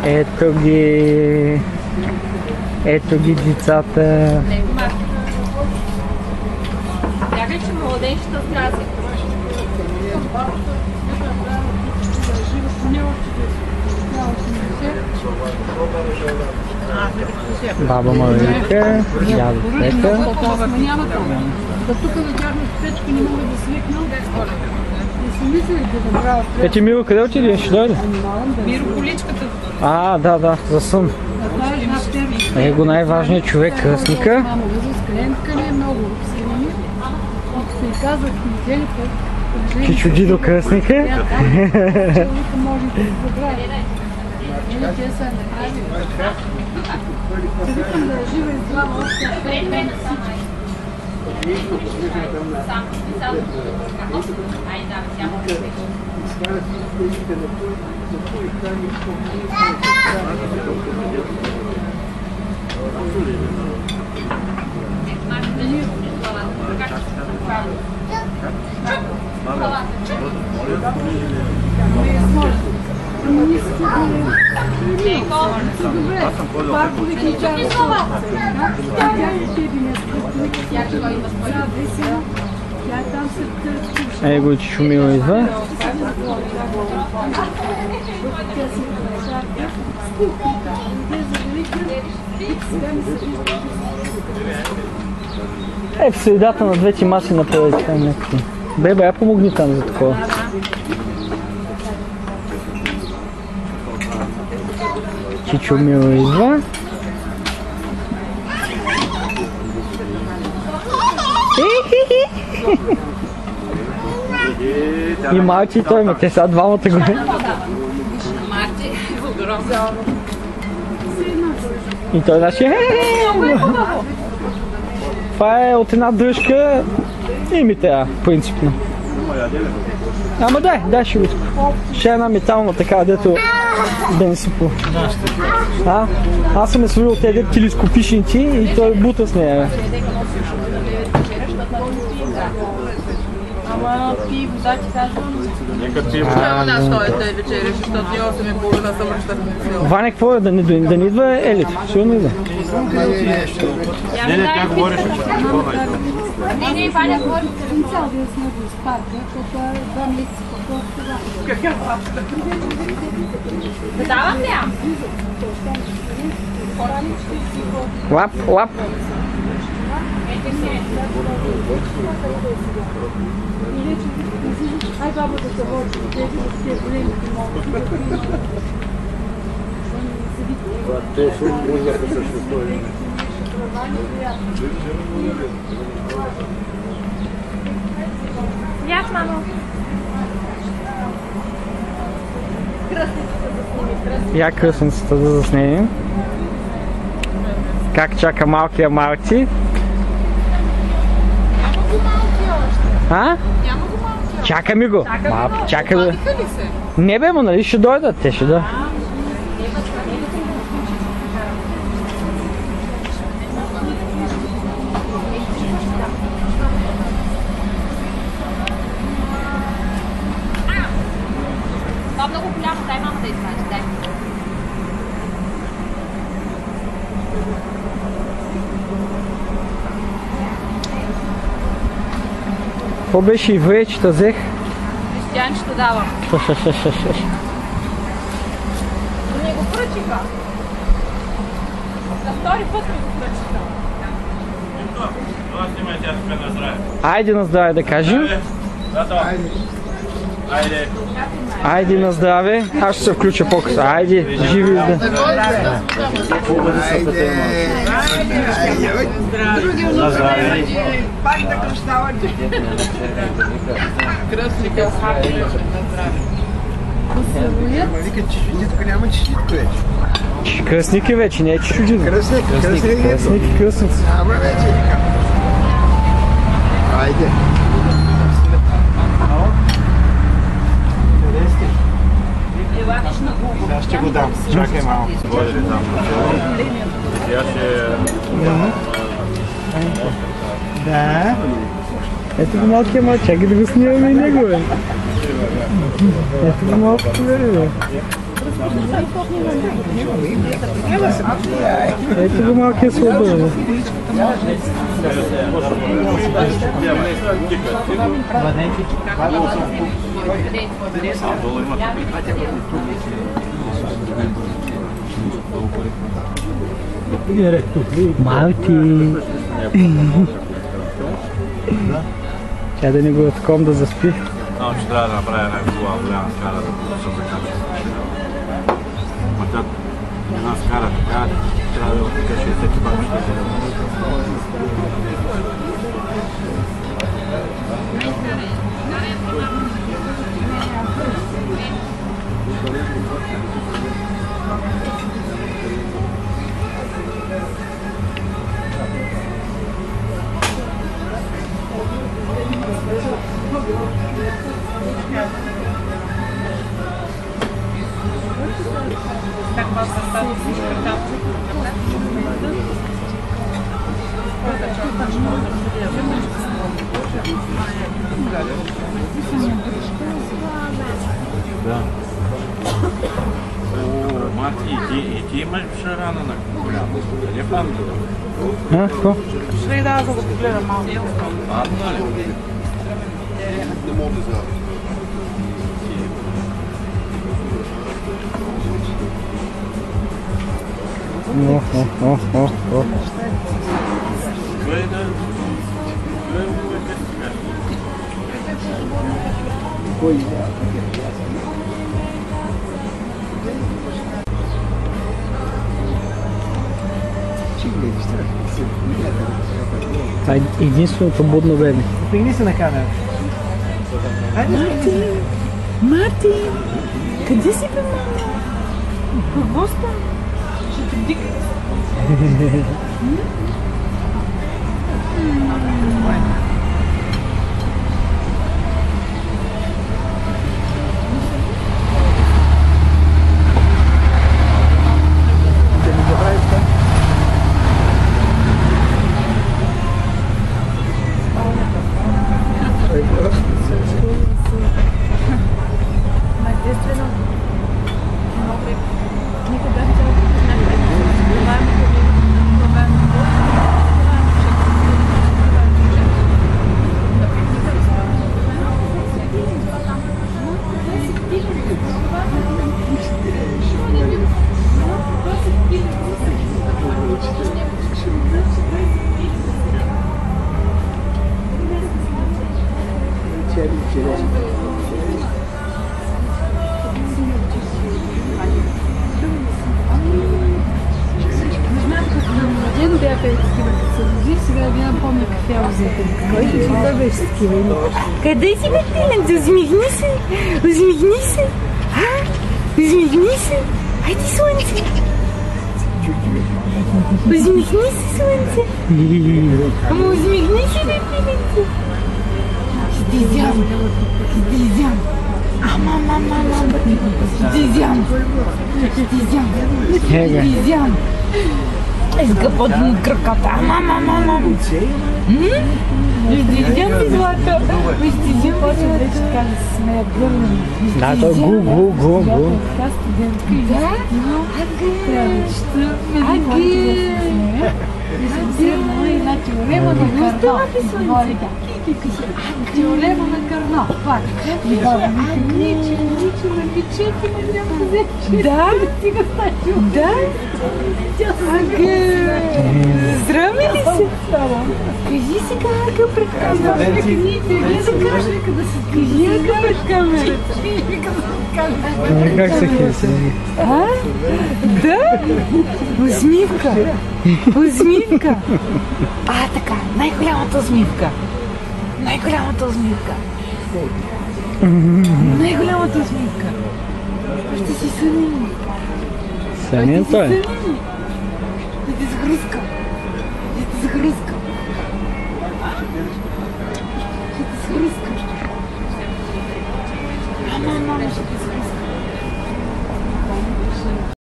Ето ги децата. Някак, че младенчета стрази. Баба Марика, дядо Петър. Тук на тяхна спечка не мога да свикна. Не си мислите да правя пред. Ети Миро, къде отиде? Ще дойде? Миро количката. А, да, за сън. Его най-важният човек, кръстника. Мамо, с клиентка ли е много силни. И се казват неделите. Ти чуди до кръстника. Човека може да се забрави. Или те са направили. Се викам да жива и здрава още. Его Чичо Миро идва. В средата на двете маси направите там някакви. Бебе, я помогни там за такова. Чичо Миро идва. И Марти и той, те са двамата го. Марти, огромно. И той нашия. Това е от една дръжка и ми трябва, принципно. Ама дай шивичко. Ще е една метална така, дето да не си по... Аз съм свалил тези телескопичници и той бута с нея. Ама пи вода, ти казвам. Нека пи вода, стоите вечеря, защото и 8:30 съм връщат. Ваня, какво е? Да не идва Елит? Сигурно идва. Не, тя говореше. Не, Ваня говори. Цял ден сме го из парка, защото е 2 месеца по-това. Да давам ли я? Лап. Ай, баба да се води, тези големите могат. Те са ужасно същество. Як, мамо? Я кръстницата да заснеем. Как чака малкия Марти? Няма го малки още. А? Няма го малки. Чакаме го. Чакай да. Ходиха ли се? Не бе, но нали ще дойдат? Те ще дойдат. Това много голямо, дай мама да извади, дай. Какво беше и вречета взех? Християнчето давам. Не го пръчиха. За втори път ми го пръчиха. Това снимай тя тук на здраве. Айде на здраве да кажем. Айде. Айде на здраве. Аз ще се включа по-късно. Айде, живи да. На здраве. Пак да кръщавате. Кръстника. Вика, чешуджитко няма чешуджитко вече. Кръстник е вече, не е чуждина. Кръстник. Кръстник и кръстница. Ама вече вика. Айде. Сега ще го дам. Чакай малко. Води ли там? Тя ще... Да. Ето го малкия мал, чакай да го снимаме и него, бе. Ето го малко, бе. Ето го малкия свободен. Малки. Тя да не го отком да заспи. Само че трябва да направя една голяма скара, да се закача. Ма една скара така, трябва да отика 60 км. Да. О, Марти, и ти имаш шарана на голямо. Къде памето? А, какво? Ще ли да го погледам малко? Падна ли? О. Гледа. Това е единственото будно бебе. Пригни се на камера. Мартин! Къде си бе, мама? Какво става? Ще те вдика. Дедо бяха и такива, като се роди, сега не помня каква взете. Кой ти да беше такива има? Къде си бе, Тиленце? Усмихни се! Усмихни се! А? Усмихни се! Хайде, слънце! Усмихни се, слънце! Ама усмихни се, бе, Тиленце! Ще изям! Ще изям! Ама! Ще изям! Ще изям! Ще изям! Изгъпа от краката. Мама. Виждам ли, Злата? Виждам почва вече така да се смея гърна. Да, то гу. Така студентка и да? На теорема на Карно. Теорема на Карно. Пак. Ниче на печети не трябва да взеш. Да? Да? Здрави ли си? Кажи сега, Ака, пред камерата. Кажи, Ака, пред камерата. Как се хеса? А? Да? Усмивка. А, така, най-голямата усмивка. Ще си сънени. Сънен той. Да ти сгръзка.